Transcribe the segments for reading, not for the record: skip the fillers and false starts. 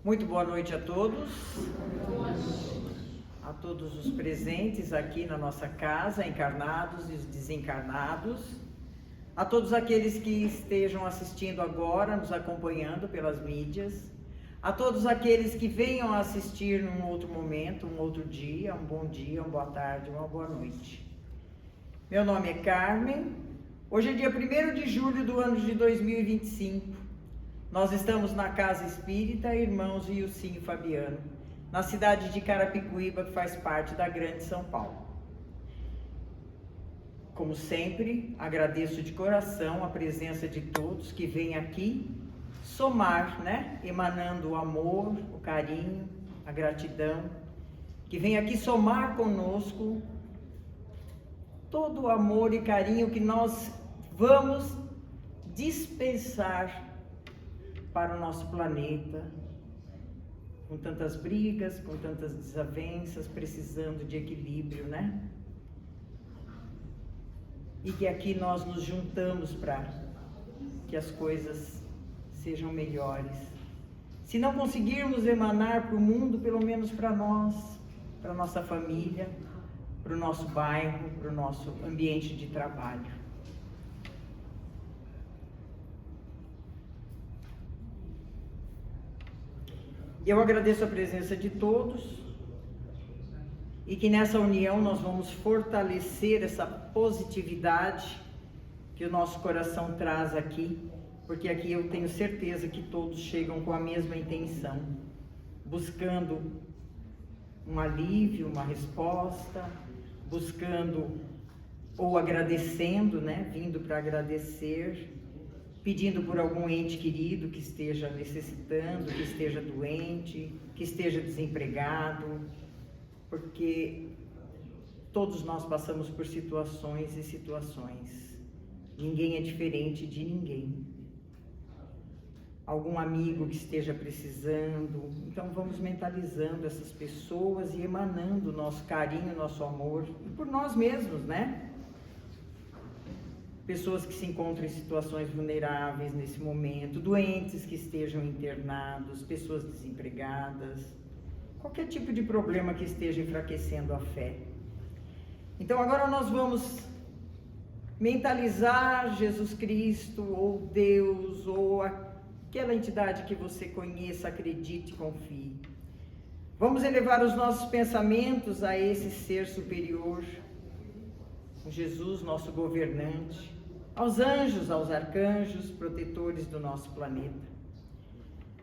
Muito boa noite a todos. A todos os presentes aqui na nossa casa, encarnados e desencarnados. A todos aqueles que estejam assistindo agora, nos acompanhando pelas mídias. A todos aqueles que venham a assistir num outro momento, um outro dia, um bom dia, uma boa tarde, uma boa noite. Meu nome é Carmen. Hoje é dia 1º de julho do ano de 2025. Nós estamos na Casa Espírita Irmãos Ilcim e Fabiano, na cidade de Carapicuíba, que faz parte da Grande São Paulo. Como sempre, agradeço de coração a presença de todos que vêm aqui somar, emanando o amor, o carinho, a gratidão, que vem aqui somar conosco todo o amor e carinho que nós vamos dispensar para o nosso planeta, com tantas brigas, com tantas desavenças, precisando de equilíbrio, E que aqui nós nos juntamos para que as coisas sejam melhores. Se não conseguirmos emanar para o mundo, pelo menos para nós, para a nossa família, para o nosso bairro, para o nosso ambiente de trabalho. Eu agradeço a presença de todos e que nessa união nós vamos fortalecer essa positividade que o nosso coração traz aqui, porque aqui eu tenho certeza que todos chegam com a mesma intenção, buscando um alívio, uma resposta, buscando ou agradecendo, vindo para agradecer, pedindo por algum ente querido que esteja necessitando, que esteja doente, que esteja desempregado, porque todos nós passamos por situações e situações. Ninguém é diferente de ninguém. Algum amigo que esteja precisando, então vamos mentalizando essas pessoas e emanando o nosso carinho, nosso amor, e por nós mesmos, Pessoas que se encontram em situações vulneráveis nesse momento, doentes que estejam internados, pessoas desempregadas, qualquer tipo de problema que esteja enfraquecendo a fé. Então agora nós vamos mentalizar Jesus Cristo, ou Deus, ou aquela entidade que você conheça, acredite e confie. Vamos elevar os nossos pensamentos a esse ser superior, Jesus, nosso governante, aos anjos, aos arcanjos, protetores do nosso planeta.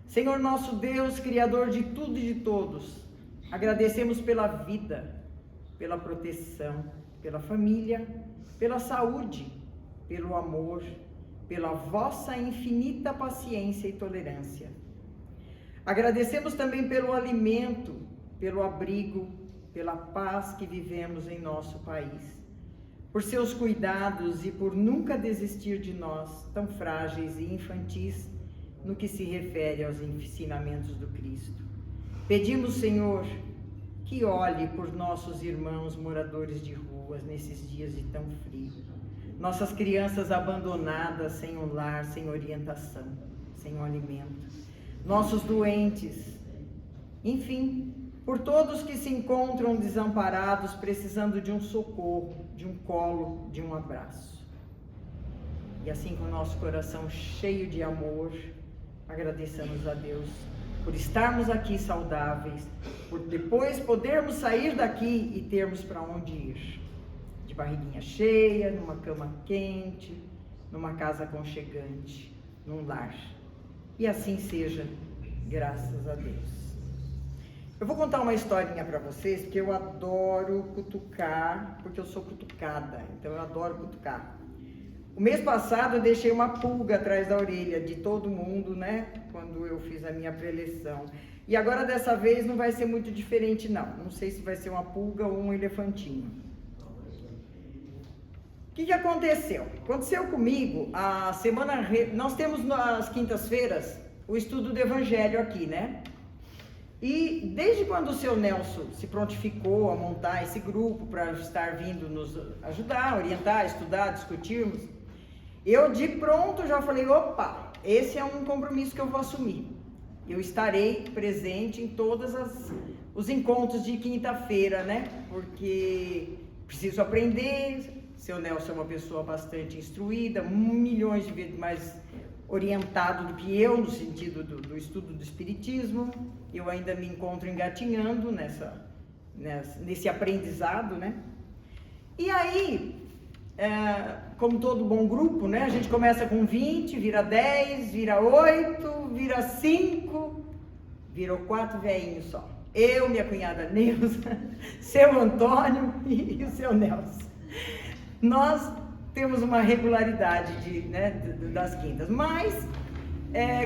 Senhor nosso Deus, Criador de tudo e de todos, agradecemos pela vida, pela proteção, pela família, pela saúde, pelo amor, pela vossa infinita paciência e tolerância. Agradecemos também pelo alimento, pelo abrigo, pela paz que vivemos em nosso país, por seus cuidados e por nunca desistir de nós, tão frágeis e infantis, no que se refere aos ensinamentos do Cristo. Pedimos, Senhor, que olhe por nossos irmãos moradores de ruas nesses dias de tão frio, nossas crianças abandonadas, sem um lar, sem orientação, sem um alimento, nossos doentes, enfim, por todos que se encontram desamparados, precisando de um socorro, de um colo, de um abraço. E assim, com o nosso coração cheio de amor, agradecemos a Deus por estarmos aqui saudáveis, por depois podermos sair daqui e termos para onde ir. De barriguinha cheia, numa cama quente, numa casa aconchegante, num lar. E assim seja, graças a Deus. Eu vou contar uma historinha para vocês, porque eu adoro cutucar, porque eu sou cutucada, então eu adoro cutucar. O mês passado eu deixei uma pulga atrás da orelha de todo mundo, quando eu fiz a minha preleção. E agora dessa vez não vai ser muito diferente não. Não sei se vai ser uma pulga ou um elefantinho. O que aconteceu? Aconteceu comigo a semana... Nós temos nas quintas-feiras o estudo do Evangelho aqui, E desde quando o seu Nelson se prontificou a montar esse grupo para estar vindo nos ajudar, orientar, estudar, discutirmos, eu de pronto já falei, opa, esse é um compromisso que eu vou assumir. eu estarei presente em todos os encontros de quinta-feira, né? Porque preciso aprender. Seu Nelson é uma pessoa bastante instruída, milhões de vezes mais orientado do que eu, no sentido do estudo do espiritismo. Eu ainda me encontro engatinhando nesse aprendizado, né? E aí, como todo bom grupo, né? A gente começa com 20, vira 10, vira 8, vira 5, virou 4 velhinhos só. Eu, minha cunhada Neuza, seu Antônio e o seu Nelson. Nós temos uma regularidade das quintas, mas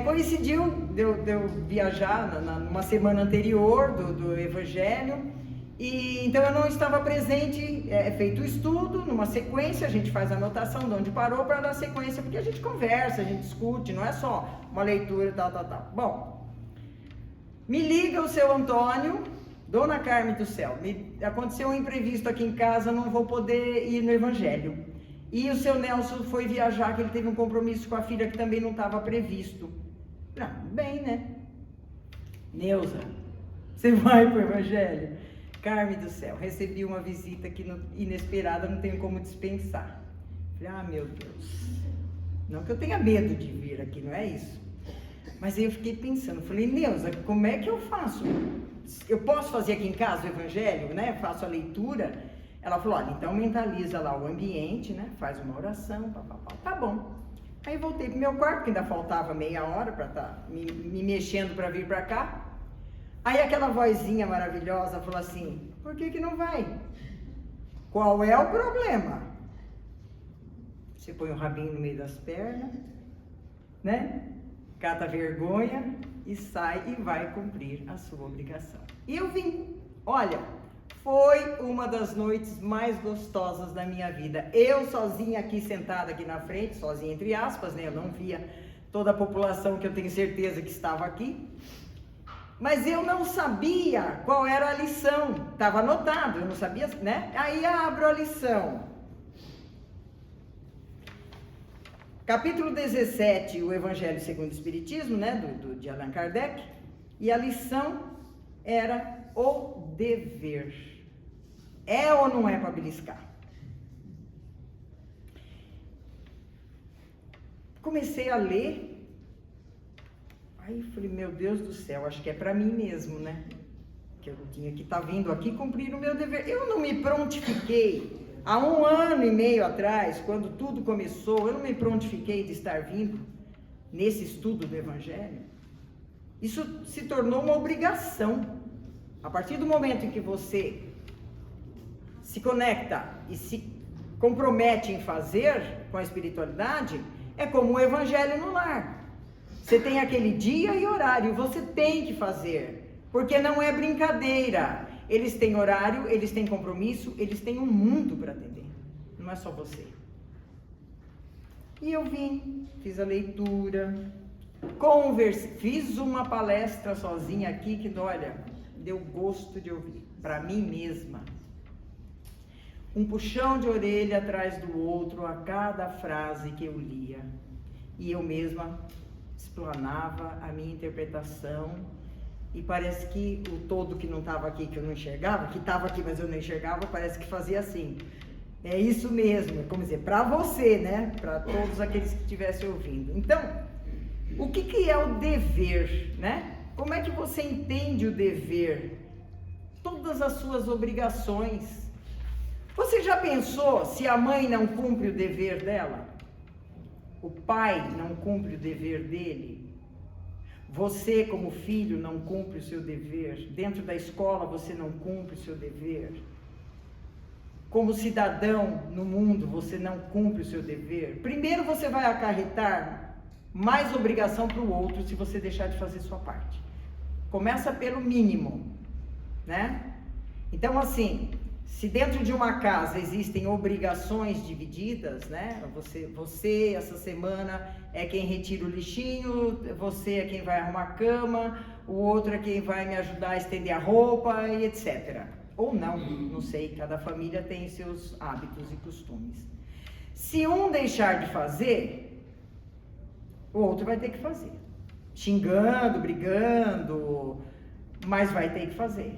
coincidiu de eu viajar numa semana anterior do Evangelho, e então eu não estava presente, feito o estudo, numa sequência, a gente faz a anotação de onde parou para dar sequência, porque a gente conversa, a gente discute, não é só uma leitura, tal. Bom, me liga o seu Antônio, Dona Carmen do céu, aconteceu um imprevisto aqui em casa, não vou poder ir no Evangelho. E o seu Nelson foi viajar, que ele teve um compromisso com a filha que também não estava previsto. Não, bem, né? Neuza, você vai pro Evangelho? Carmen do céu, recebi uma visita que inesperada, não tenho como dispensar. Falei, meu Deus, não que eu tenha medo de vir aqui, não é isso. Mas aí eu fiquei pensando, falei, Neuza, como é que eu faço? Eu posso fazer aqui em casa o Evangelho, né? Faço a leitura. Ela falou, olha, então mentaliza lá o ambiente, né? Faz uma oração, tá bom. Aí voltei pro meu quarto, que ainda faltava meia hora para estar me mexendo para vir para cá. Aí aquela vozinha maravilhosa falou assim, por que não vai? Qual é o problema? Você põe o rabinho no meio das pernas, né? Cata vergonha e sai e vai cumprir a sua obrigação. E eu vim, olha, foi uma das noites mais gostosas da minha vida. Eu sozinha aqui, sentada aqui na frente, sozinha entre aspas, né? Eu não via toda a população que eu tenho certeza que estava aqui. Mas eu não sabia qual era a lição. Estava anotado, eu não sabia, né? Aí abro a lição. Capítulo 17, o Evangelho segundo o Espiritismo, né? De Allan Kardec. E a lição era o dever. É ou não é para beliscar? Comecei a ler. Aí falei, meu Deus do céu, acho que é para mim mesmo, né? Que eu tinha que estar vindo aqui cumprir o meu dever. Eu não me prontifiquei. Há 1 ano e meio atrás, quando tudo começou, eu não me prontifiquei de estar vindo nesse estudo do Evangelho. Isso se tornou uma obrigação. A partir do momento em que você se conecta e se compromete em fazer com a espiritualidade, é como o Evangelho no lar. Você tem aquele dia e horário, você tem que fazer, porque não é brincadeira. Eles têm horário, eles têm compromisso, eles têm um mundo para atender, não é só você. E eu vim, fiz a leitura, fiz uma palestra sozinha aqui que, olha, deu gosto de ouvir, para mim mesma. Um puxão de orelha atrás do outro a cada frase que eu lia. E eu mesma explanava a minha interpretação. E parece que o todo que não estava aqui, que eu não enxergava, que estava aqui, mas eu não enxergava, parece que fazia assim. É isso mesmo, como dizer, para você, né? Para todos aqueles que estivessem ouvindo. Então, o que é o dever, né? Como é que você entende o dever? Todas as suas obrigações. Você já pensou se a mãe não cumpre o dever dela? O pai não cumpre o dever dele? Você, como filho, não cumpre o seu dever? Dentro da escola, você não cumpre o seu dever? Como cidadão no mundo, você não cumpre o seu dever? Primeiro, você vai acarretar mais obrigação para o outro se você deixar de fazer sua parte. Começa pelo mínimo, né? Então, assim, se dentro de uma casa existem obrigações divididas, né? Você essa semana é quem retira o lixinho, você é quem vai arrumar a cama, o outro é quem vai me ajudar a estender a roupa e etc. Ou não sei, cada família tem seus hábitos e costumes. Se um deixar de fazer, o outro vai ter que fazer. xingando, brigando, mas vai ter que fazer.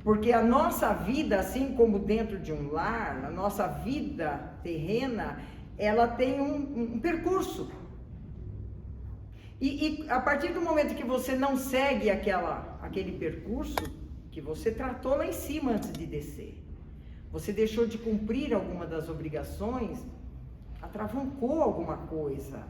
Porque a nossa vida, assim como dentro de um lar, a nossa vida terrena, ela tem um percurso. E a partir do momento que você não segue aquele percurso que você tratou lá em cima antes de descer, você deixou de cumprir alguma das obrigações, atravancou alguma coisa.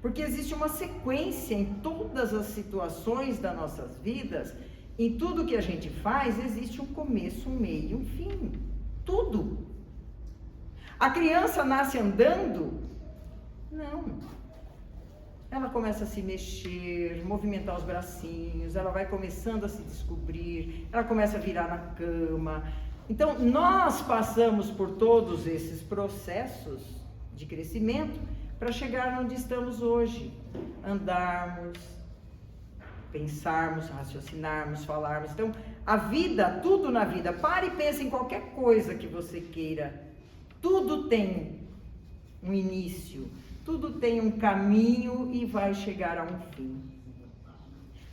Porque existe uma sequência em todas as situações das nossas vidas, em tudo que a gente faz, existe um começo, um meio e um fim. Tudo. A criança nasce andando? Não. Ela começa a se mexer, movimentar os bracinhos, ela vai começando a se descobrir, ela começa a virar na cama. Então, nós passamos por todos esses processos de crescimento para chegar onde estamos hoje. Andarmos, pensarmos, raciocinarmos, falarmos. Então, a vida, tudo na vida, pare e pense em qualquer coisa que você queira. Tudo tem um início, tudo tem um caminho e vai chegar a um fim.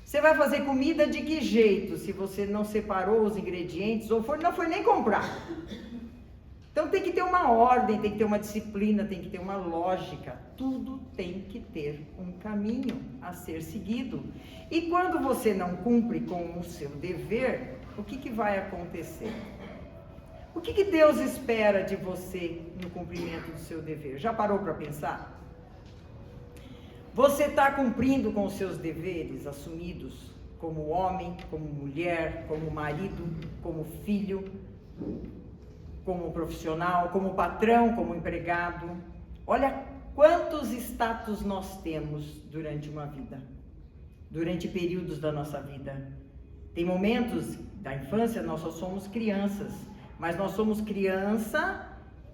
Você vai fazer comida de que jeito, se você não separou os ingredientes ou não foi nem comprar? Então tem que ter uma ordem, tem que ter uma disciplina, tem que ter uma lógica. Tudo tem que ter um caminho a ser seguido. E quando você não cumpre com o seu dever, o que vai acontecer? O que Deus espera de você no cumprimento do seu dever? Já parou para pensar? Você está cumprindo com os seus deveres assumidos como homem, como mulher, como marido, como filho, como profissional, como patrão, como empregado? Olha quantos status nós temos durante uma vida, durante períodos da nossa vida. Tem momentos da infância, nós só somos crianças, mas nós somos criança,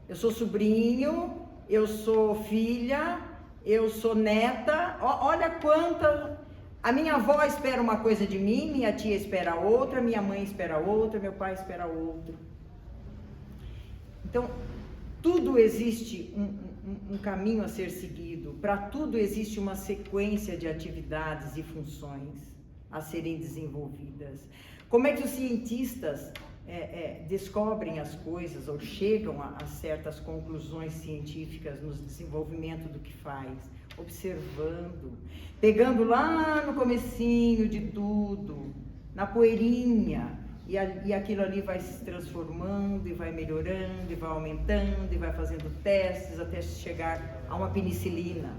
eu sou sobrinho, eu sou filha, eu sou neta. Olha quanta... A minha avó espera uma coisa de mim, minha tia espera outra, minha mãe espera outra, meu pai espera outra. Então, tudo existe um caminho a ser seguido, para tudo existe uma sequência de atividades e funções a serem desenvolvidas. Como é que os cientistas descobrem as coisas ou chegam a certas conclusões científicas no desenvolvimento do que faz? Observando, pegando lá no comecinho de tudo, na poeirinha, e aquilo ali vai se transformando, e vai melhorando, e vai aumentando, e vai fazendo testes até chegar a uma penicilina.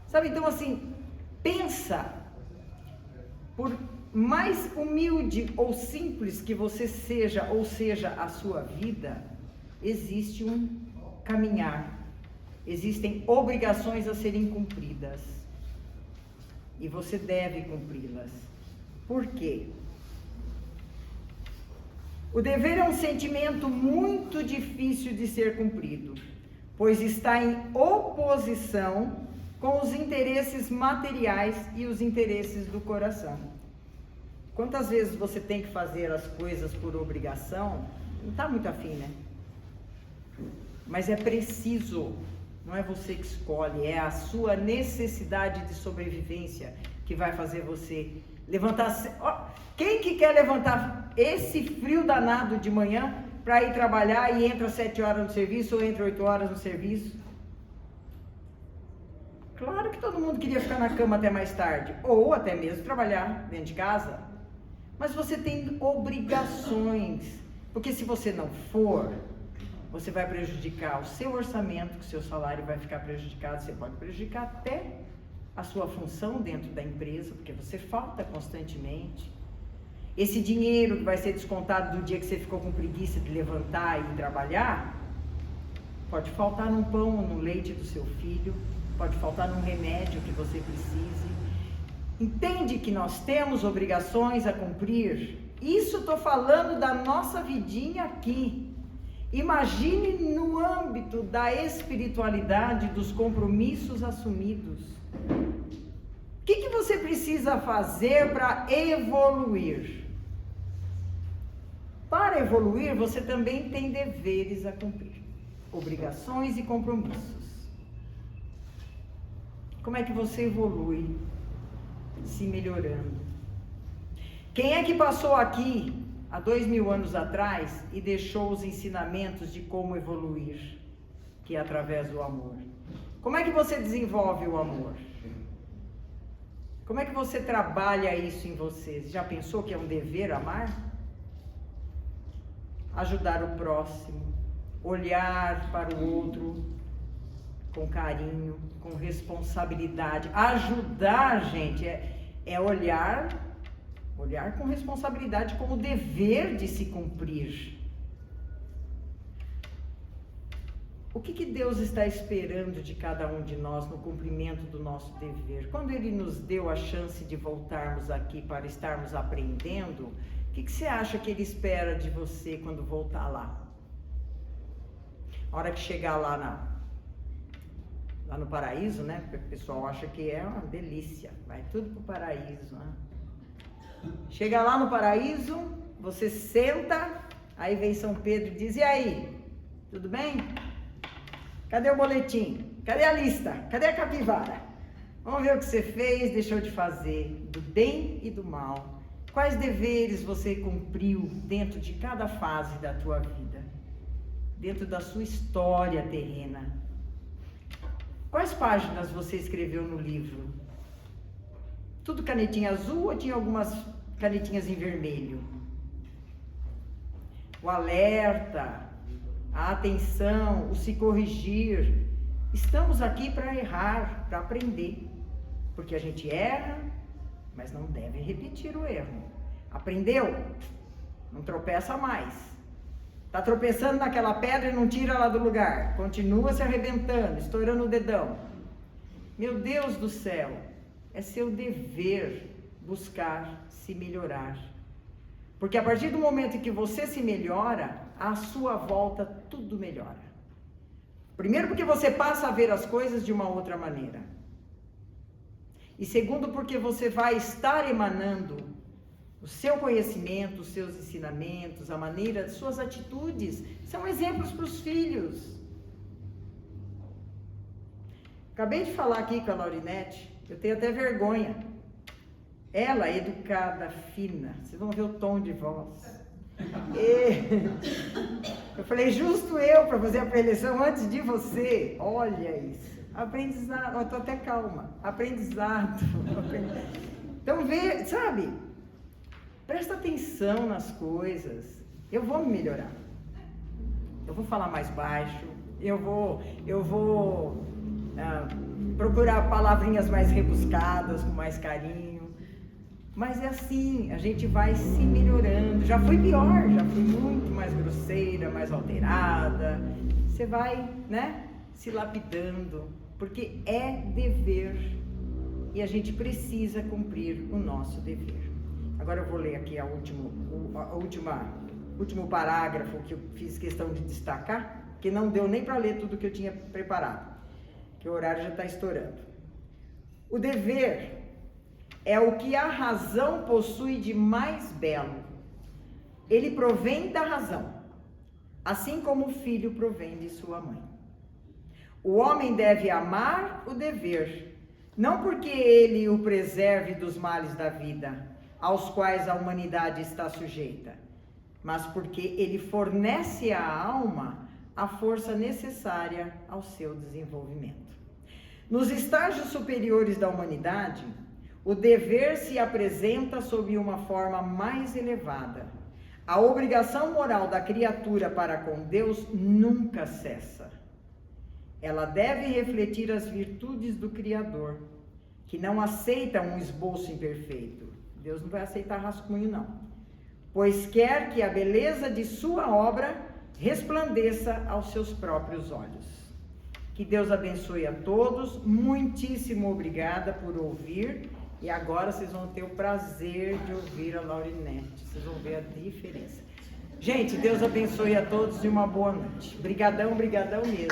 Sabe, então assim, pensa, por mais humilde ou simples que você seja, ou seja a sua vida, existe um caminhar, existem obrigações a serem cumpridas, e você deve cumpri-las. Por quê? O dever é um sentimento muito difícil de ser cumprido, pois está em oposição com os interesses materiais e os interesses do coração. Quantas vezes você tem que fazer as coisas por obrigação? Não está muito afim, né? Mas é preciso, não é você que escolhe, é a sua necessidade de sobrevivência que vai fazer você levantar. Quem que quer levantar esse frio danado de manhã para ir trabalhar e entra 7 horas no serviço ou entra 8 horas no serviço? Claro que todo mundo queria ficar na cama até mais tarde, ou até mesmo trabalhar dentro de casa. Mas você tem obrigações, porque se você não for, você vai prejudicar o seu orçamento, que o seu salário vai ficar prejudicado, você pode prejudicar até a sua função dentro da empresa, porque você falta constantemente. Esse dinheiro que vai ser descontado do dia que você ficou com preguiça de levantar e trabalhar, pode faltar num pão ou no leite do seu filho, pode faltar num remédio que você precise. Entende que nós temos obrigações a cumprir? Isso estou falando da nossa vidinha aqui. Imagine no âmbito da espiritualidade, dos compromissos assumidos. O que você precisa fazer para evoluir? Para evoluir, você também tem deveres a cumprir, obrigações e compromissos. Como é que você evolui? se melhorando. Quem é que passou aqui há 2000 anos atrás e deixou os ensinamentos de como evoluir, que é através do amor? Como é que você desenvolve o amor? Como é que você trabalha isso em você? Já pensou que é um dever amar? Ajudar o próximo, olhar para o outro com carinho, com responsabilidade. Ajudar, gente, é olhar com responsabilidade, como dever de se cumprir. O que Deus está esperando de cada um de nós no cumprimento do nosso dever? Quando Ele nos deu a chance de voltarmos aqui para estarmos aprendendo, o que você acha que Ele espera de você quando voltar lá? A hora que chegar lá no paraíso, né? Porque o pessoal acha que é uma delícia, vai tudo pro paraíso, né? Chega lá no paraíso, você senta, aí vem São Pedro e diz: e aí, tudo bem? Cadê o boletim? Cadê a lista? Cadê a capivara? Vamos ver o que você fez, deixou de fazer, do bem e do mal. Quais deveres você cumpriu dentro de cada fase da tua vida? Dentro da sua história terrena? Quais páginas você escreveu no livro? Tudo canetinha azul ou tinha algumas canetinhas em vermelho? O alerta, a atenção, o se corrigir. Estamos aqui para errar, para aprender. Porque a gente erra, mas não deve repetir o erro. Aprendeu? Não tropeça mais. Está tropeçando naquela pedra e não tira ela do lugar. Continua se arrebentando, estourando o dedão. Meu Deus do céu, é seu dever buscar se melhorar. Porque a partir do momento em que você se melhora, à sua volta tudo melhora. Primeiro, porque você passa a ver as coisas de uma outra maneira. E segundo, porque você vai estar emanando o seu conhecimento, os seus ensinamentos, a maneira, suas atitudes, são exemplos para os filhos. Acabei de falar aqui com a Laurinete, eu tenho até vergonha. Ela é educada, fina, vocês vão ver o tom de voz. Eu falei, justo eu para fazer a preleção antes de você. Olha isso, aprendizado, eu estou até calma, aprendizado. Então vê, sabe, presta atenção nas coisas. Eu vou me melhorar, eu vou falar mais baixo, eu vou procurar palavrinhas mais rebuscadas, com mais carinho. Mas é assim, a gente vai se melhorando. Já fui pior, já fui muito mais grosseira, mais alterada. Você vai, né, se lapidando, porque é dever e a gente precisa cumprir o nosso dever. Agora eu vou ler aqui o último parágrafo que eu fiz questão de destacar, que não deu nem para ler tudo que eu tinha preparado, que o horário já está estourando. O dever é o que a razão possui de mais belo. Ele provém da razão, assim como o filho provém de sua mãe. O homem deve amar o dever, não porque ele o preserve dos males da vida, aos quais a humanidade está sujeita, mas porque ele fornece à alma a força necessária ao seu desenvolvimento. Nos estágios superiores da humanidade, o dever se apresenta sob uma forma mais elevada. A obrigação moral da criatura para com Deus nunca cessa. Ela deve refletir as virtudes do Criador, que não aceita um esboço imperfeito. Deus não vai aceitar rascunho, não. Pois quer que a beleza de sua obra resplandeça aos seus próprios olhos. Que Deus abençoe a todos. Muitíssimo obrigada por ouvir. E agora vocês vão ter o prazer de ouvir a Laurinete. Vocês vão ver a diferença. Gente, Deus abençoe a todos e uma boa noite. Brigadão, brigadão mesmo.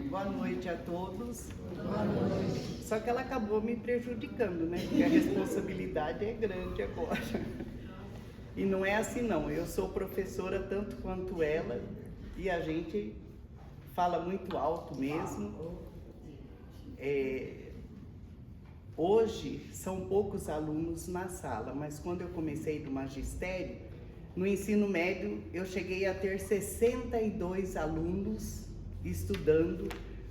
Boa noite a todos. Boa noite. Só que ela acabou me prejudicando, né? Porque a responsabilidade é grande agora. E não é assim não, eu sou professora tanto quanto ela e a gente fala muito alto mesmo. Hoje são poucos alunos na sala, mas quando eu comecei no magistério, no ensino médio, eu cheguei a ter 62 alunos estudando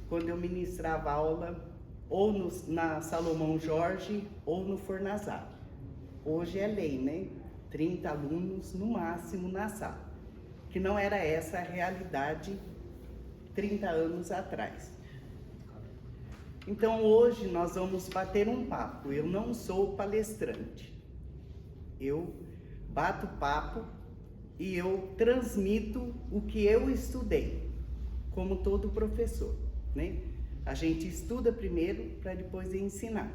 quando eu ministrava aula ou na Salomão Jorge ou no Fornazar. Hoje é lei, né? 30 alunos no máximo na sala, que não era essa a realidade 30 anos atrás. Então hoje nós vamos bater um papo. Eu não sou palestrante, eu bato papo e eu transmito o que eu estudei, como todo professor, né? A gente estuda primeiro para depois ensinar.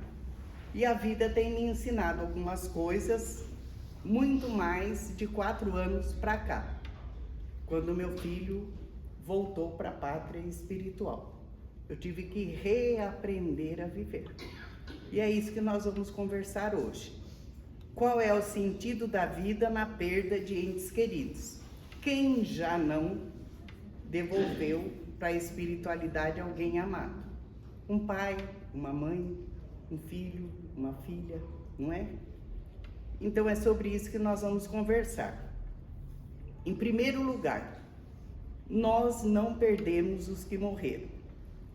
E a vida tem me ensinado algumas coisas muito mais de 4 anos para cá, quando meu filho voltou para a pátria espiritual. Eu tive que reaprender a viver. E é isso que nós vamos conversar hoje. Qual é o sentido da vida na perda de entes queridos? Quem já não devolveu para a espiritualidade alguém amado? Um pai, uma mãe, um filho, uma filha, não é? Então é sobre isso que nós vamos conversar. Em primeiro lugar, nós não perdemos os que morreram.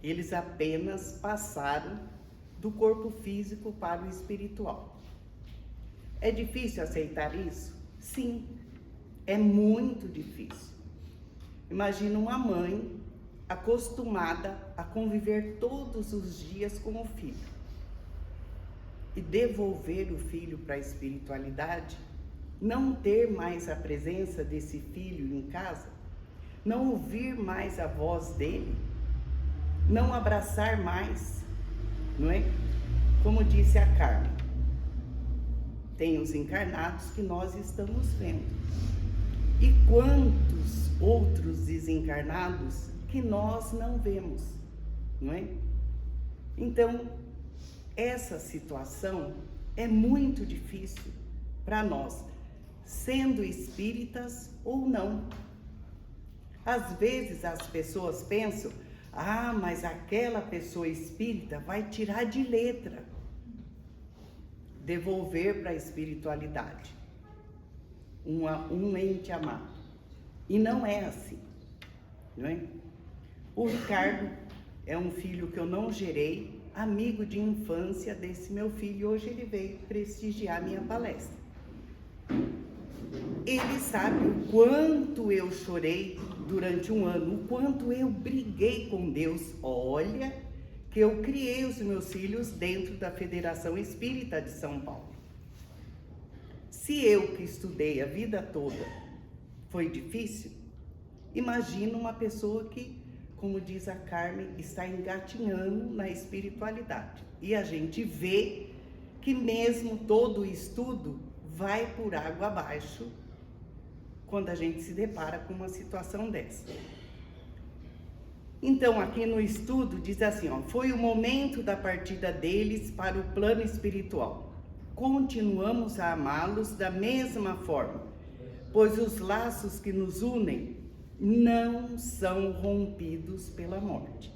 Eles apenas passaram do corpo físico para o espiritual. É difícil aceitar isso? Sim, é muito difícil. Imagina uma mãe acostumada a conviver todos os dias com o filho e devolver o filho para a espiritualidade, não ter mais a presença desse filho em casa, não ouvir mais a voz dele, não abraçar mais, não é? Como disse a Carmen, tem os encarnados que nós estamos vendo. E quantos outros desencarnados que nós não vemos, não é? Então, essa situação é muito difícil para nós, sendo espíritas ou não. Às vezes as pessoas pensam, mas aquela pessoa espírita vai tirar de letra, devolver para a espiritualidade um ente amado. E não é assim, não é? O Ricardo é um filho que eu não gerei, amigo de infância desse meu filho, hoje ele veio prestigiar minha palestra. Ele sabe o quanto eu chorei durante um ano, o quanto eu briguei com Deus. Olha que eu criei os meus filhos dentro da Federação Espírita de São Paulo. Se eu que estudei a vida toda foi difícil, imagina uma pessoa que, como diz a Carmen, está engatinhando na espiritualidade. E a gente vê que mesmo todo o estudo vai por água abaixo quando a gente se depara com uma situação dessa. Então, aqui no estudo diz assim, foi o momento da partida deles para o plano espiritual. Continuamos a amá-los da mesma forma, pois os laços que nos unem não são rompidos pela morte.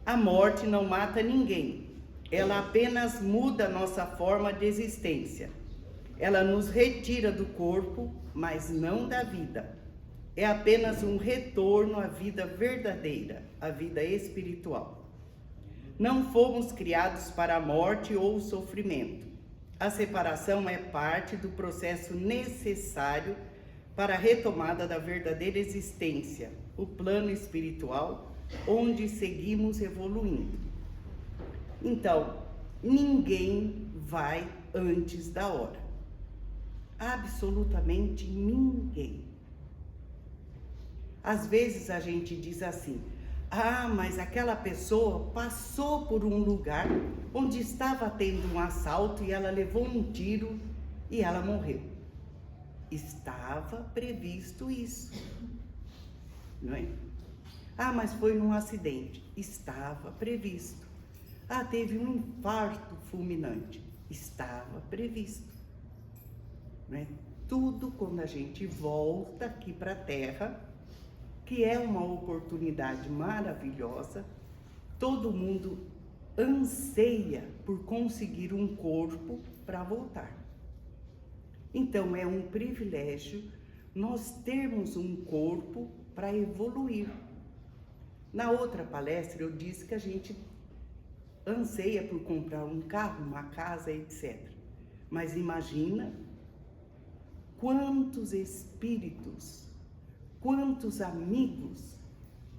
A morte não mata ninguém, ela apenas muda a nossa forma de existência. Ela nos retira do corpo, mas não da vida. É apenas um retorno à vida verdadeira, à vida espiritual. Não fomos criados para a morte ou o sofrimento. A separação é parte do processo necessário para a retomada da verdadeira existência, o plano espiritual, onde seguimos evoluindo. Então, ninguém vai antes da hora. Absolutamente ninguém. Às vezes a gente diz assim, mas aquela pessoa passou por um lugar onde estava tendo um assalto e ela levou um tiro e ela morreu. Estava previsto isso, não é? Mas foi num acidente. Estava previsto. Teve um infarto fulminante. Estava previsto. Né? tudo quando a gente volta aqui para a Terra, que é uma oportunidade maravilhosa. Todo mundo anseia por conseguir um corpo para voltar. Então é um privilégio nós termos um corpo para evoluir. Na outra palestra eu disse que a gente anseia por comprar um carro, uma casa, etc. Mas imagina quantos espíritos, quantos amigos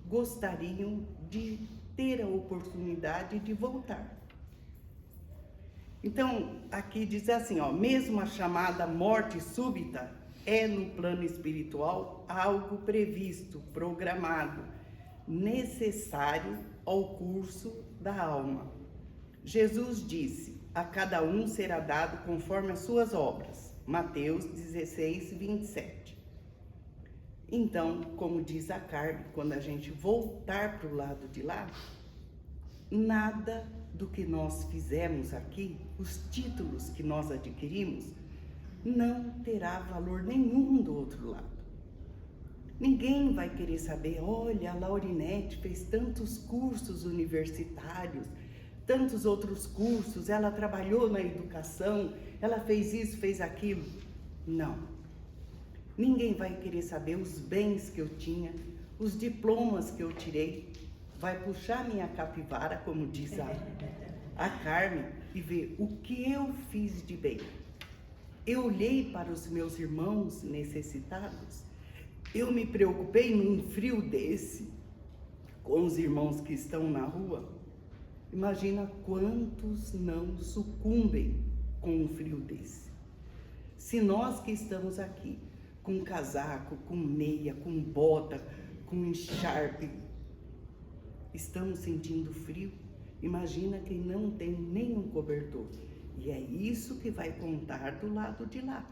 gostariam de ter a oportunidade de voltar. Então, aqui diz assim, ó, mesmo a chamada morte súbita é no plano espiritual algo previsto, programado, necessário ao curso da alma. Jesus disse, a cada um será dado conforme as suas obras. Mateus 16, 27. Então, como diz a Carmen, quando a gente voltar para o lado de lá, nada do que nós fizemos aqui, os títulos que nós adquirimos, não terá valor nenhum do outro lado. Ninguém vai querer saber, olha, a Laurinete fez tantos cursos universitários, tantos outros cursos, ela trabalhou na educação, ela fez isso, fez aquilo. Não. Ninguém vai querer saber os bens que eu tinha, os diplomas que eu tirei. Vai puxar minha capivara, como diz a Carmen, e ver o que eu fiz de bem. Eu olhei para os meus irmãos necessitados, eu me preocupei num frio desse, com os irmãos que estão na rua. Imagina quantos não sucumbem com um frio desse. Se nós que estamos aqui, com casaco, com meia, com bota, com encharpe, estamos sentindo frio, imagina quem não tem nenhum cobertor. E é isso que vai contar do lado de lá.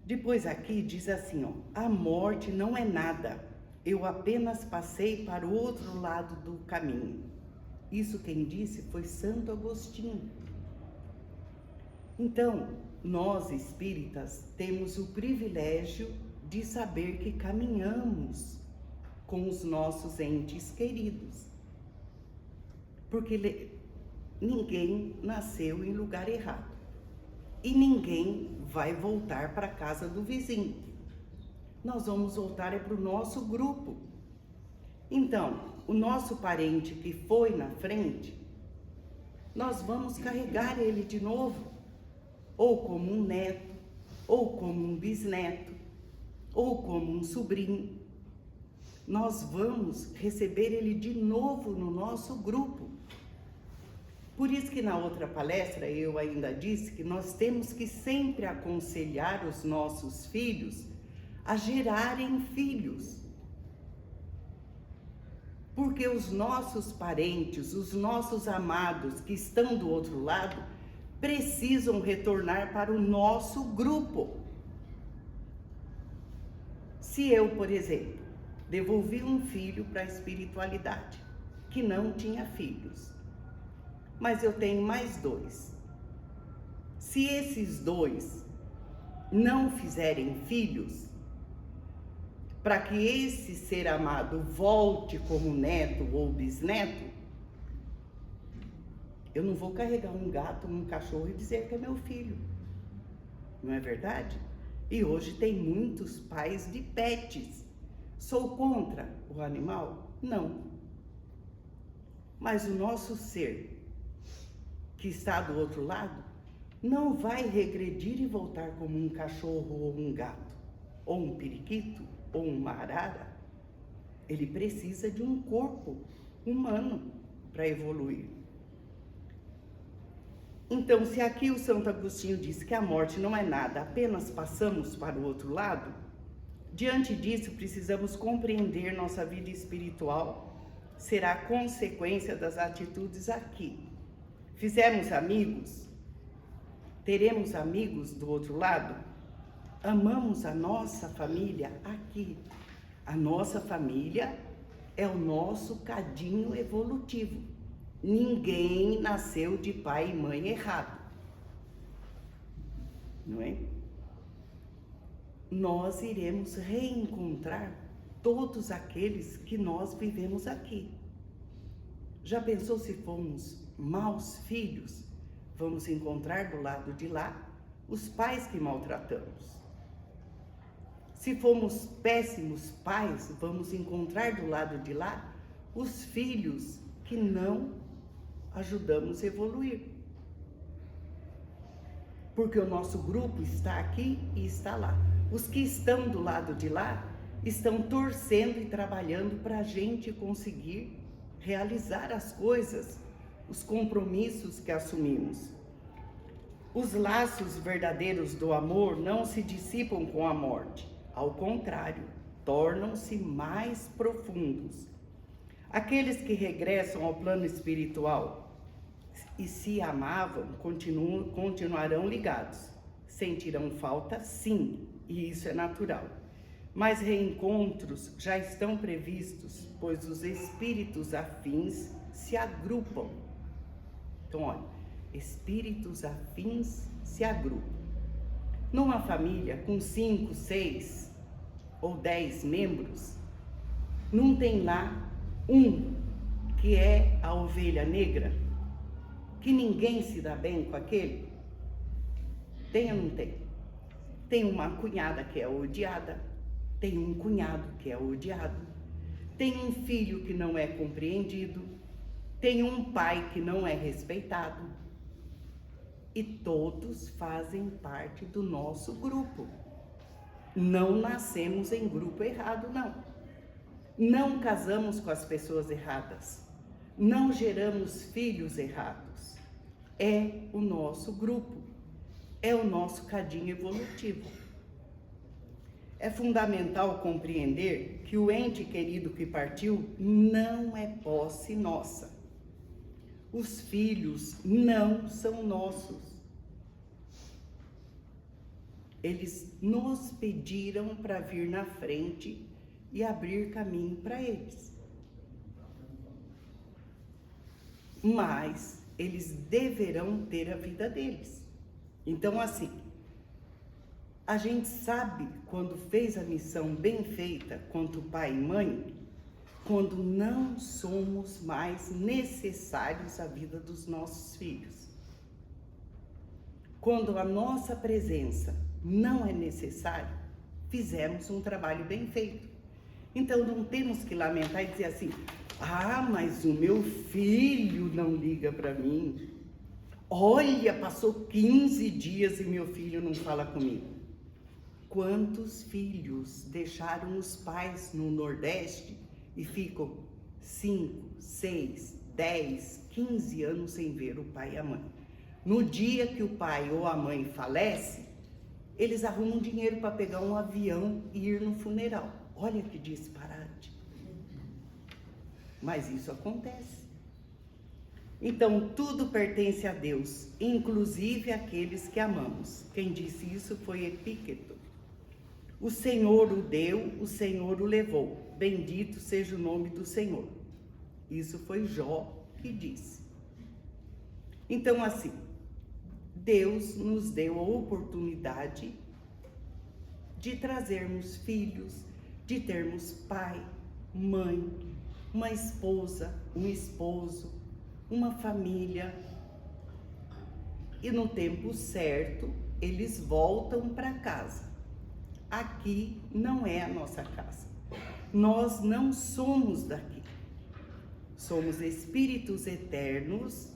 Depois aqui diz assim, ó, a morte não é nada, eu apenas passei para o outro lado do caminho. Isso quem disse foi Santo Agostinho. Então, nós espíritas temos o privilégio de saber que caminhamos com os nossos entes queridos. Porque ninguém nasceu em lugar errado. E ninguém vai voltar para a casa do vizinho. Nós vamos voltar para o nosso grupo. Então, o nosso parente que foi na frente, nós vamos carregar ele de novo, ou como um neto, ou como um bisneto, ou como um sobrinho. Nós vamos receber ele de novo no nosso grupo. Por isso que na outra palestra eu ainda disse que nós temos que sempre aconselhar os nossos filhos a gerarem filhos. Porque os nossos parentes, os nossos amados que estão do outro lado, precisam retornar para o nosso grupo. Se eu, por exemplo, devolvi um filho para a espiritualidade, que não tinha filhos, mas eu tenho mais 2. Se esses 2 não fizerem filhos, para que esse ser amado volte como neto ou bisneto, eu não vou carregar um gato, um cachorro e dizer que é meu filho. Não é verdade? E hoje tem muitos pais de pets. Sou contra o animal? Não. Mas o nosso ser, que está do outro lado, não vai regredir e voltar como um cachorro ou um gato, ou um periquito, ou uma arara. Ele precisa de um corpo humano para evoluir. Então, se aqui o Santo Agostinho diz que a morte não é nada, apenas passamos para o outro lado, diante disso precisamos compreender nossa vida espiritual será consequência das atitudes aqui. Fizemos amigos? Teremos amigos do outro lado? Amamos a nossa família aqui. A nossa família é o nosso cadinho evolutivo. Ninguém nasceu de pai e mãe errado. não é? Nós iremos reencontrar todos aqueles que nós vivemos aqui. Já pensou se fomos maus filhos? Vamos encontrar do lado de lá os pais que maltratamos. Se fomos péssimos pais, vamos encontrar do lado de lá os filhos que não ajudamos a evoluir. Porque o nosso grupo está aqui e está lá. Os que estão do lado de lá estão torcendo e trabalhando para a gente conseguir realizar as coisas, os compromissos que assumimos. Os laços verdadeiros do amor não se dissipam com a morte, ao contrário, tornam-se mais profundos. Aqueles que regressam ao plano espiritual e se amavam continuarão ligados. Sentirão falta, sim, e isso é natural. Mas reencontros já estão previstos, pois os espíritos afins se agrupam. Então, olha, espíritos afins se agrupam. Numa família com 5, 6 ou 10 membros, não tem lá um que é a ovelha negra, que ninguém se dá bem com aquele? Tem ou não tem? Tem uma cunhada que é odiada, tem um cunhado que é odiado, tem um filho que não é compreendido, tem um pai que não é respeitado. E todos fazem parte do nosso grupo. Não nascemos em grupo errado, não. Não casamos com as pessoas erradas. Não geramos filhos errados. É o nosso grupo. É o nosso cadinho evolutivo. É fundamental compreender que o ente querido que partiu não é posse nossa. Os filhos não são nossos. Eles nos pediram para vir na frente e abrir caminho para eles. Mas eles deverão ter a vida deles. Então, assim, a gente sabe quando fez a missão bem feita, quanto pai e mãe, quando não somos mais necessários à vida dos nossos filhos. Quando a nossa presença não é necessária, fizemos um trabalho bem feito. Então não temos que lamentar e dizer assim, mas o meu filho não liga para mim. Olha, passou 15 dias e meu filho não fala comigo. Quantos filhos deixaram os pais no Nordeste e ficam 5, 6, 10, 15 anos sem ver o pai e a mãe? No dia que o pai ou a mãe falece, eles arrumam dinheiro para pegar um avião e ir no funeral. Olha que disparate. Mas isso acontece. Então, tudo pertence a Deus, inclusive aqueles que amamos. Quem disse isso foi Epícteto. O Senhor o deu, o Senhor o levou. Bendito seja o nome do Senhor. Isso foi Jó que disse. Então, assim, Deus nos deu a oportunidade de trazermos filhos, de termos pai, mãe, uma esposa, um esposo, uma família. E no tempo certo, eles voltam para casa. Aqui não é a nossa casa. Nós não somos daqui. Somos espíritos eternos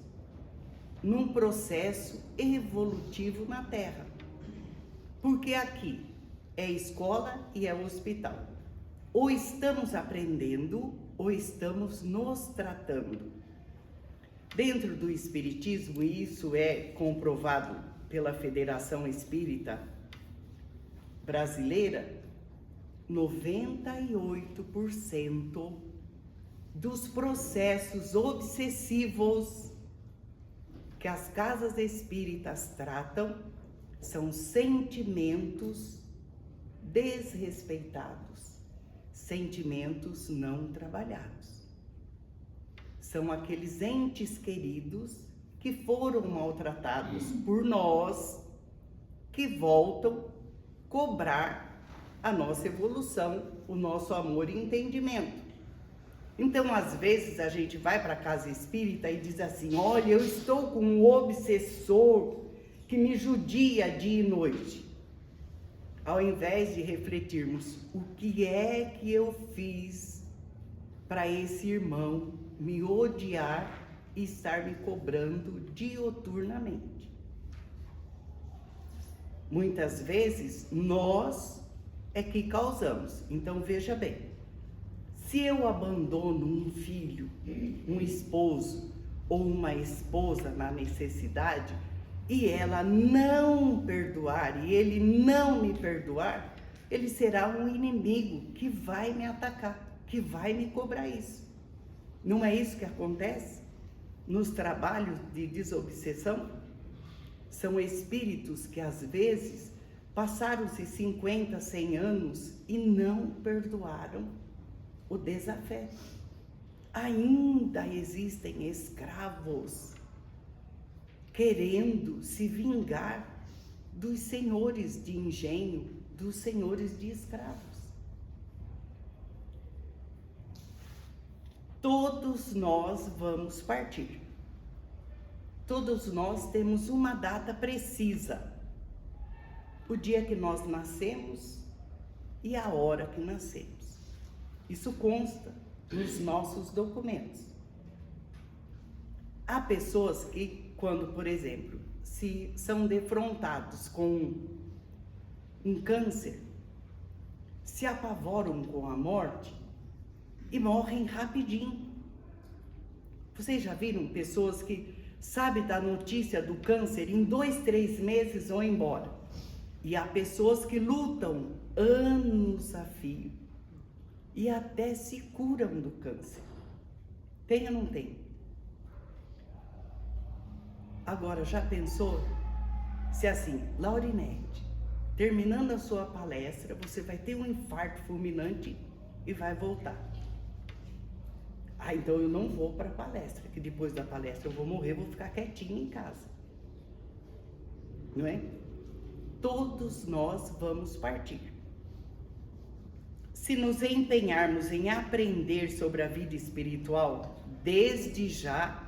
num processo evolutivo na Terra. Porque aqui é escola e é hospital. Ou estamos aprendendo, ou estamos nos tratando. Dentro do Espiritismo, e isso é comprovado pela Federação Espírita Brasileira, 98% dos processos obsessivos que as casas espíritas tratam são sentimentos desrespeitados, sentimentos não trabalhados. São aqueles entes queridos que foram maltratados por nós, que voltam cobrar a nossa evolução, o nosso amor e entendimento. Então, às vezes, a gente vai para a casa espírita e diz assim: olha, eu estou com um obsessor que me judia dia e noite. Ao invés de refletirmos o que é que eu fiz para esse irmão me odiar e estar me cobrando dioturnamente. Muitas vezes nós é que causamos. Então veja bem, se eu abandono um filho, um esposo ou uma esposa na necessidade e ela não perdoar e ele não me perdoar, ele será um inimigo que vai me atacar, que vai me cobrar isso. Não é isso que acontece nos trabalhos de desobsessão? São espíritos que às vezes passaram-se 50, 100 anos e não perdoaram o desafeto. Ainda existem escravos querendo se vingar dos senhores de engenho, dos senhores de escravos. Todos nós vamos partir. Todos nós temos uma data precisa. O dia que nós nascemos e a hora que nascemos. Isso consta nos nossos documentos. Há pessoas que, quando, por exemplo, se são defrontados com um câncer, se apavoram com a morte e morrem rapidinho. Vocês já viram pessoas que sabem da notícia do câncer, em 2, 3 meses vão embora? E há pessoas que lutam anos a fio e até se curam do câncer. Tem ou não tem? Agora, já pensou se assim, Laurinete, terminando a sua palestra, você vai ter um infarto fulminante e vai voltar? Ah, então eu não vou para a palestra, que depois da palestra eu vou morrer, vou ficar quietinho em casa. Não é? Todos nós vamos partir. Se nos empenharmos em aprender sobre a vida espiritual, desde já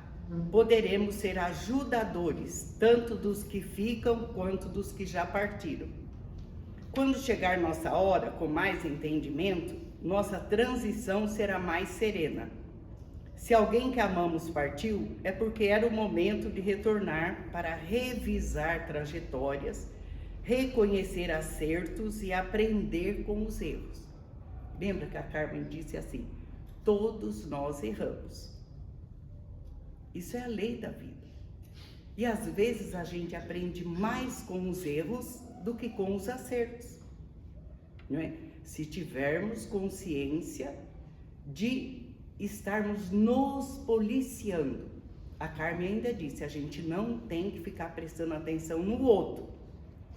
poderemos ser ajudadores, tanto dos que ficam quanto dos que já partiram. Quando chegar nossa hora, com mais entendimento, nossa transição será mais serena. Se alguém que amamos partiu, é porque era o momento de retornar para revisar trajetórias, reconhecer acertos e aprender com os erros. Lembra que a Carmen disse assim: todos nós erramos. Isso é a lei da vida. E às vezes a gente aprende mais com os erros do que com os acertos, não é? Se tivermos consciência de estarmos nos policiando. A Carmen ainda disse, a gente não tem que ficar prestando atenção no outro.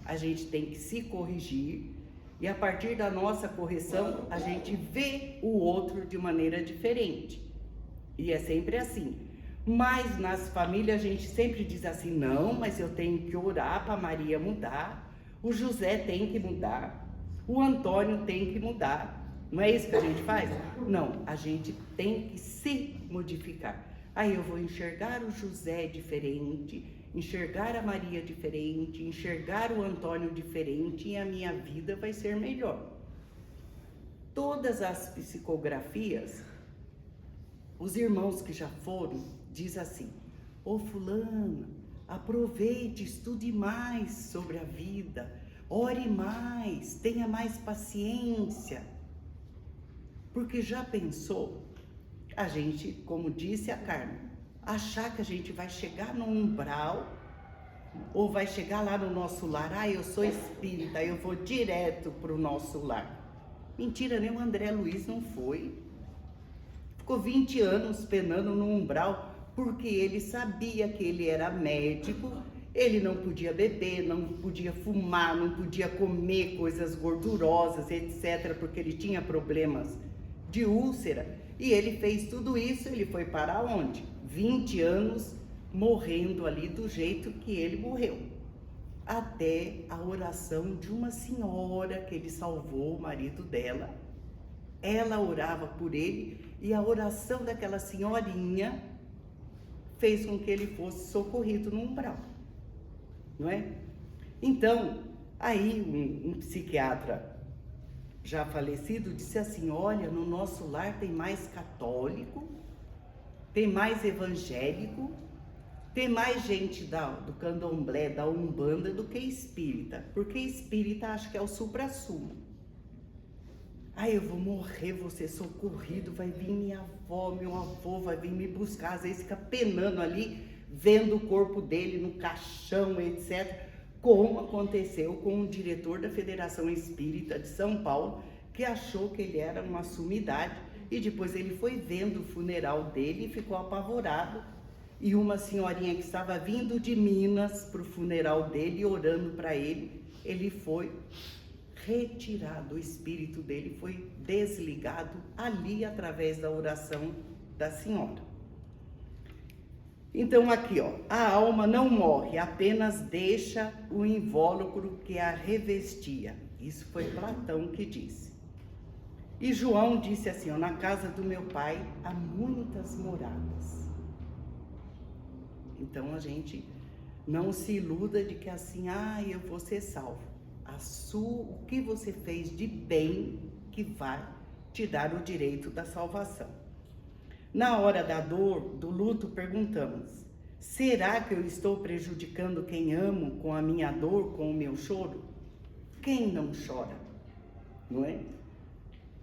A gente tem que se corrigir e a partir da nossa correção, a gente vê o outro de maneira diferente. E é sempre assim. Mas nas famílias a gente sempre diz assim, não, mas eu tenho que orar para Maria mudar, o José tem que mudar, o Antônio tem que mudar. Não é isso que a gente faz? Não, a gente tem que se modificar. Aí eu vou enxergar o José diferente, enxergar a Maria diferente, enxergar o Antônio diferente e a minha vida vai ser melhor. Todas as psicografias, os irmãos que já foram, diz assim, ô fulano, aproveite, estude mais sobre a vida, ore mais, tenha mais paciência. Porque já pensou, a gente, como disse a Carmen, achar que a gente vai chegar no umbral, ou vai chegar lá no nosso lar, ah, eu sou espírita, eu vou direto para o nosso lar. Mentira, nem o André Luiz não foi. Ficou 20 anos penando no umbral, porque ele sabia que ele era médico, ele não podia beber, não podia fumar, não podia comer coisas gordurosas, etc., porque ele tinha problemas de úlcera, e ele fez tudo isso, ele foi para onde? 20 anos morrendo ali do jeito que ele morreu. até a oração de uma senhora que ele salvou, o marido dela. Ela orava por ele e a oração daquela senhorinha fez com que ele fosse socorrido no umbral, não é? Então, aí um psiquiatra já falecido disse assim: olha, no nosso lar tem mais católico, tem mais evangélico, tem mais gente do candomblé, da umbanda, do que espírita, porque espírita acha que é o suprassumo. Aí eu vou morrer, vou ser socorrido, vai vir minha avó, meu avô, vai vir me buscar, às vezes fica penando ali, vendo o corpo dele no caixão, etc., como aconteceu com o diretor da Federação Espírita de São Paulo, que achou que ele era uma sumidade, e depois ele foi vendo o funeral dele e ficou apavorado. E uma senhorinha que estava vindo de Minas para o funeral dele, orando para ele, ele foi retirado, o espírito dele foi desligado ali através da oração da senhora. Então aqui, ó, a alma não morre, apenas deixa o invólucro que a revestia. Isso foi Platão que disse. E João disse assim, ó, na casa do meu pai há muitas moradas. Então a gente não se iluda de que assim, eu vou ser salvo. O que você fez de bem que vai te dar o direito da salvação. Na hora da dor, do luto, perguntamos: será que eu estou prejudicando quem amo com a minha dor, com o meu choro? Quem não chora, não é?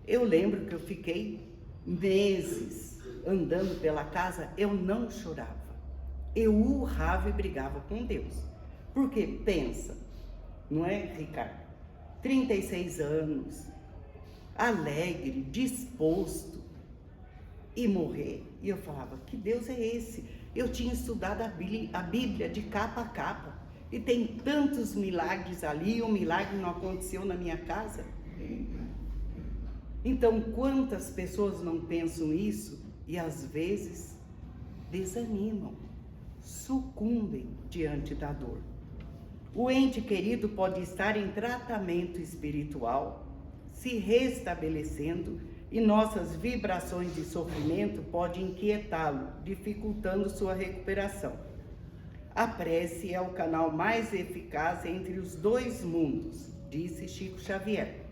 Eu lembro que eu fiquei meses andando pela casa, eu não chorava. Eu urrava e brigava com Deus. Porque pensa, não é, Ricardo? 36 anos, alegre, disposto, e morrer. E eu falava, que Deus é esse? Eu tinha estudado a Bíblia de capa a capa, e tem tantos milagres ali, um milagre não aconteceu na minha casa. Então, quantas pessoas não pensam isso e às vezes desanimam, sucumbem diante da dor. O ente querido pode estar em tratamento espiritual, se restabelecendo, e nossas vibrações de sofrimento podem inquietá-lo, dificultando sua recuperação. A prece é o canal mais eficaz entre os dois mundos, disse Chico Xavier.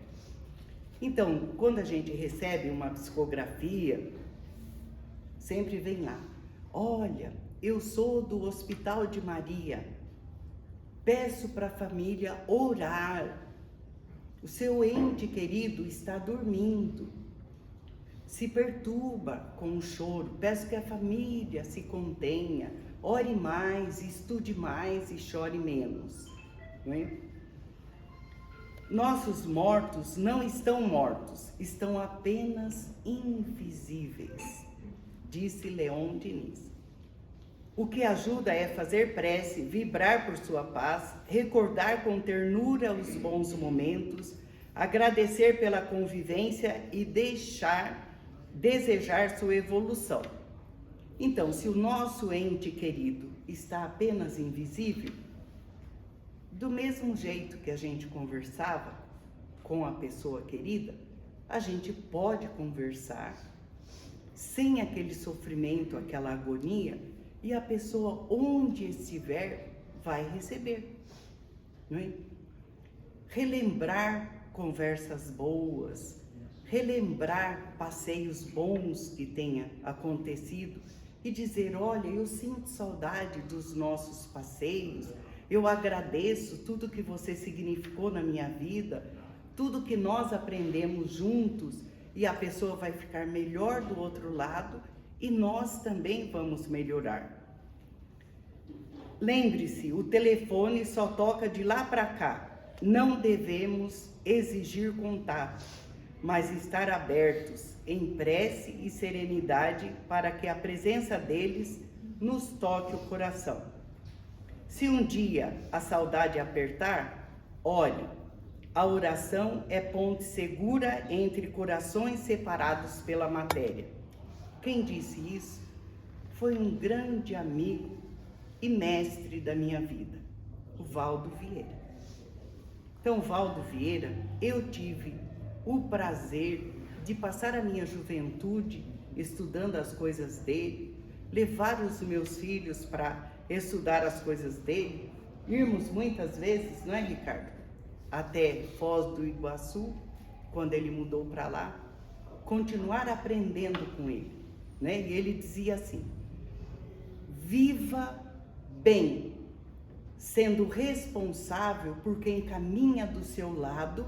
Então, quando a gente recebe uma psicografia, sempre vem lá, olha, eu sou do Hospital de Maria, peço para a família orar, o seu ente querido está dormindo, se perturba com o choro, peço que a família se contenha, ore mais, estude mais e chore menos, não é? Nossos mortos não estão mortos, estão apenas invisíveis, disse Leon Denis. O que ajuda é fazer prece, vibrar por sua paz, recordar com ternura os bons momentos, agradecer pela convivência e desejar sua evolução. Então, se o nosso ente querido está apenas invisível, do mesmo jeito que a gente conversava com a pessoa querida, a gente pode conversar sem aquele sofrimento, aquela agonia, e a pessoa, onde estiver, vai receber, não é? Relembrar conversas boas, relembrar passeios bons que tenha acontecido e dizer, olha, eu sinto saudade dos nossos passeios, eu agradeço tudo que você significou na minha vida, tudo que nós aprendemos juntos, e a pessoa vai ficar melhor do outro lado e nós também vamos melhorar. Lembre-se, o telefone só toca de lá para cá. Não devemos exigir contato, mas estar abertos em prece e serenidade para que a presença deles nos toque o coração. Se um dia a saudade apertar, olhe, a oração é ponte segura entre corações separados pela matéria. Quem disse isso foi um grande amigo e mestre da minha vida, O Valdo Vieira. Então, o Valdo Vieira, eu tive o prazer de passar a minha juventude estudando as coisas dele, levar os meus filhos para estudar as coisas dele, irmos muitas vezes, não é, Ricardo? Até Foz do Iguaçu, quando ele mudou para lá, continuar aprendendo com ele, né? E ele dizia assim: viva bem, sendo responsável por quem caminha do seu lado,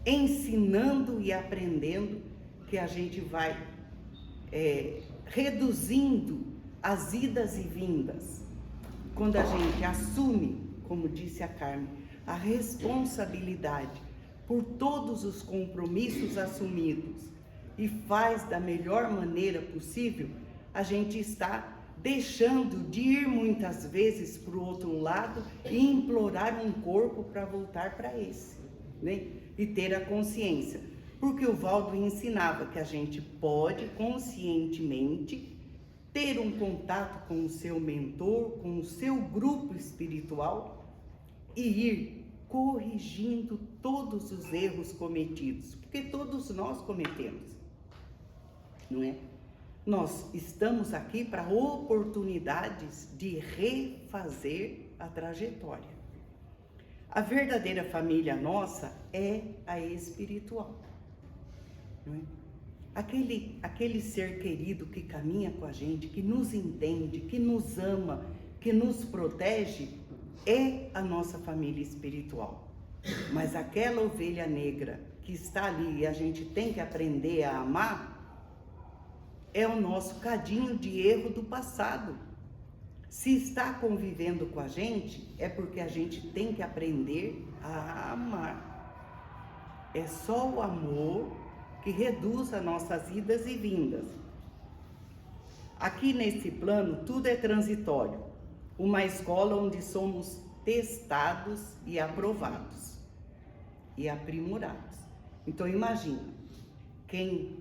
ensinando e aprendendo, que a gente vai reduzindo as idas e vindas. Quando a gente assume, como disse a Carmen, a responsabilidade por todos os compromissos assumidos e faz da melhor maneira possível, a gente está deixando de ir muitas vezes para o outro lado e implorar um corpo para voltar para esse, né? E ter a consciência. Porque o Valdo ensinava que a gente pode conscientemente ter um contato com o seu mentor, com o seu grupo espiritual e ir corrigindo todos os erros cometidos, porque todos nós cometemos, não é? Nós estamos aqui para oportunidades de refazer a trajetória. A verdadeira família nossa é a espiritual, não é? Aquele ser querido que caminha com a gente, que nos entende, que nos ama, que nos protege, é a nossa família espiritual. Mas aquela ovelha negra que está ali e a gente tem que aprender a amar, é o nosso cadinho de erro do passado. Se está convivendo com a gente, é porque a gente tem que aprender a amar. É só o amor que reduz as nossas idas e vindas. Aqui nesse plano, tudo é transitório. Uma escola onde somos testados e aprovados e aprimorados. Então imagina, quem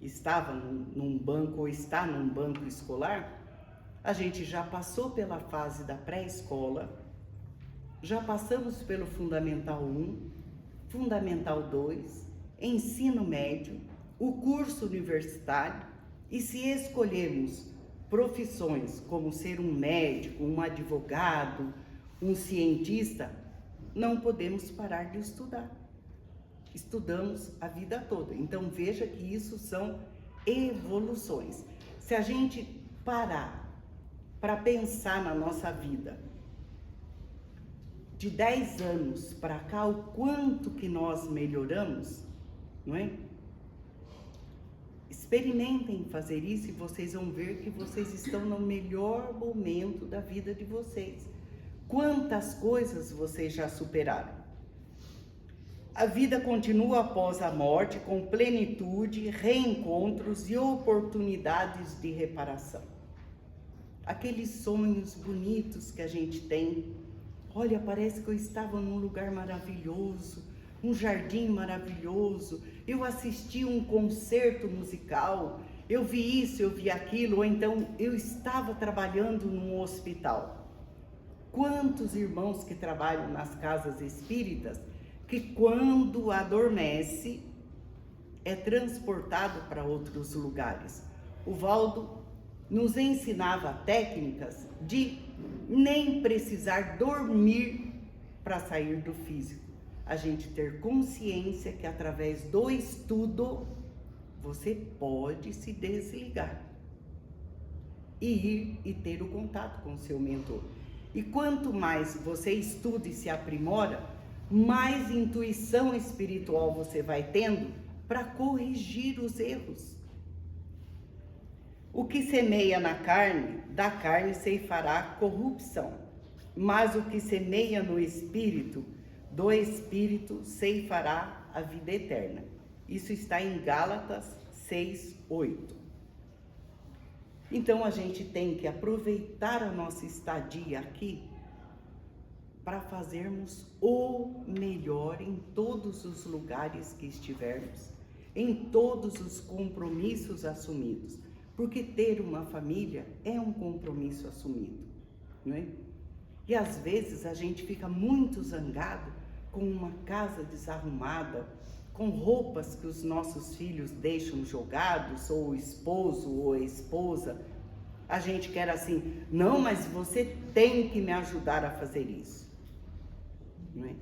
estava num banco ou está num banco escolar, a gente já passou pela fase da pré-escola, já passamos pelo Fundamental 1, Fundamental 2, ensino médio, o curso universitário, e se escolhermos profissões como ser um médico, um advogado, um cientista, não podemos parar de estudar. Estudamos a vida toda. Então veja que isso são evoluções. Se a gente parar para pensar na nossa vida, de 10 anos para cá, o quanto que nós melhoramos, não é? Experimentem fazer isso e vocês vão ver que vocês estão no melhor momento da vida de vocês. Quantas coisas vocês já superaram? A vida continua após a morte, com plenitude, reencontros e oportunidades de reparação. Aqueles sonhos bonitos que a gente tem. Olha, parece que eu estava num lugar maravilhoso, um jardim maravilhoso, eu assisti um concerto musical, eu vi isso, eu vi aquilo, ou então eu estava trabalhando num hospital. Quantos irmãos que trabalham nas casas espíritas, que quando adormece, é transportado para outros lugares. O Valdo nos ensinava técnicas de nem precisar dormir para sair do físico. A gente ter consciência que através do estudo, você pode se desligar e ir e ter o contato com o seu mentor. E quanto mais você estuda e se aprimora, mais intuição espiritual você vai tendo para corrigir os erros. O que semeia na carne, da carne ceifará corrupção, mas o que semeia no espírito, do espírito ceifará a vida eterna. Isso está em Gálatas 6:8. Então a gente tem que aproveitar a nossa estadia aqui para fazermos o melhor em todos os lugares que estivermos, em todos os compromissos assumidos, porque ter uma família é um compromisso assumido, não é? E às vezes a gente fica muito zangado com uma casa desarrumada, com roupas que os nossos filhos deixam jogados, ou o esposo ou a esposa. A gente quer assim, não, mas você tem que me ajudar a fazer isso. Não é?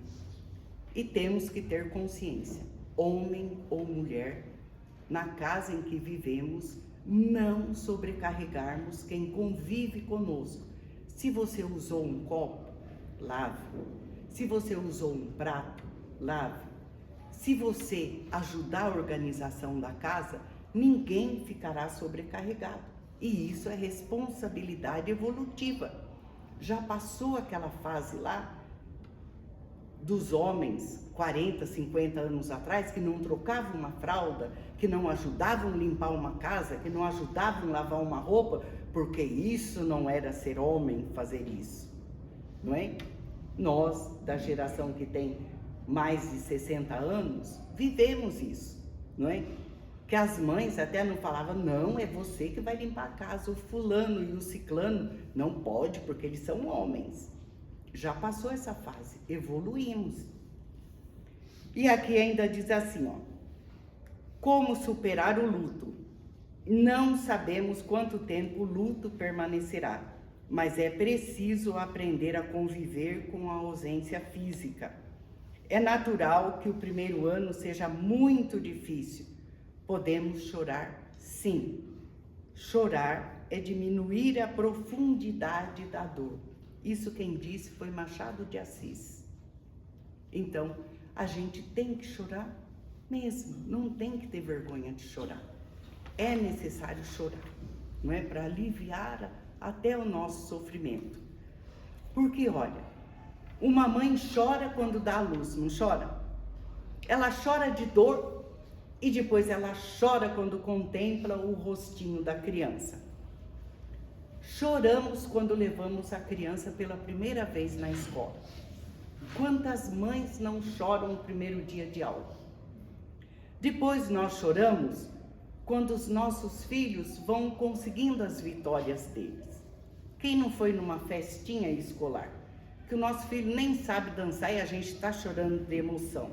E temos que ter consciência, homem ou mulher, na casa em que vivemos, não sobrecarregarmos quem convive conosco. Se você usou um copo, lave. Se você usou um prato, lave. Se você ajudar a organização da casa, ninguém ficará sobrecarregado. E isso é responsabilidade evolutiva. Já passou aquela fase lá dos homens 40, 50 anos atrás, que não trocavam uma fralda, que não ajudavam a limpar uma casa, que não ajudavam a lavar uma roupa, porque isso não era ser homem fazer isso, não é? Nós, da geração que tem mais de 60 anos, vivemos isso, não é? Que as mães até não falavam, não, é você que vai limpar a casa, o fulano e o ciclano não pode, porque eles são homens. Já passou essa fase, evoluímos. E aqui ainda diz assim, ó, como superar o luto? Não sabemos quanto tempo o luto permanecerá, mas é preciso aprender a conviver com a ausência física. É natural que o primeiro ano seja muito difícil. Podemos chorar, sim. Chorar é diminuir a profundidade da dor. Isso quem disse foi Machado de Assis. Então, a gente tem que chorar mesmo, não tem que ter vergonha de chorar. É necessário chorar, não é? Para aliviar até o nosso sofrimento. Porque, olha, uma mãe chora quando dá à luz, não chora? Ela chora de dor e depois ela chora quando contempla o rostinho da criança. Choramos quando levamos a criança pela primeira vez na escola. Quantas mães não choram no primeiro dia de aula? Depois nós choramos quando os nossos filhos vão conseguindo as vitórias deles. Quem não foi numa festinha escolar? Que o nosso filho nem sabe dançar e a gente está chorando de emoção.